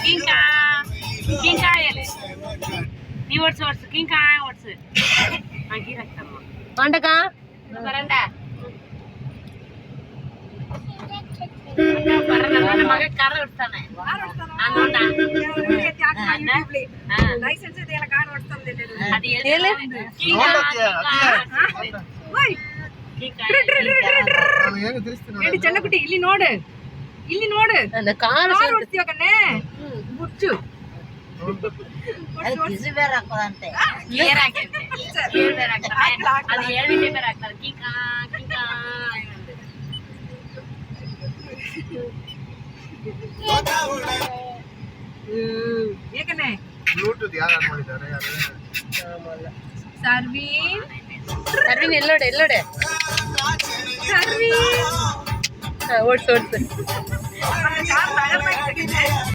ಕಿಂಕಾ ಕಿಂಕಾಯಲೆ ನೀ odds ಕಿಂಕಾ odds ಗೀರಾಕ್ತಮ್ಮ ಅಂಡಕ ಬರಂಡ ನನ್ನ ಮಗ ಕಾರ್ ಓಡ್ತಾನೆ ಚೆನ್ನಕುಟಿ ಇಲ್ಲಿ ನೋಡು ಕಾರ್ ಓಡಿಸ್ತೀವ ಕಣ್ಣೆ ಮುಚ್ಚು ಅದು ಬೇರೆ ಹಾಕೋದಂತೆ ಅದು 7 ಬೇರೆ ಹಾಕ್ತಾರೆ ಕಿಂಕಾ ಕಿಂಕಾ ಏಕನೆ ಬ್ಲೂಟೂತ್ ಯಾರು ಆನ್ ಮಾಡಿದ್ದಾರೆ ಸರ್ವಿನ್ ಎಲ್ಲೋಡೆ ಸರ್ವಿನ್ ಓಡ್ಸು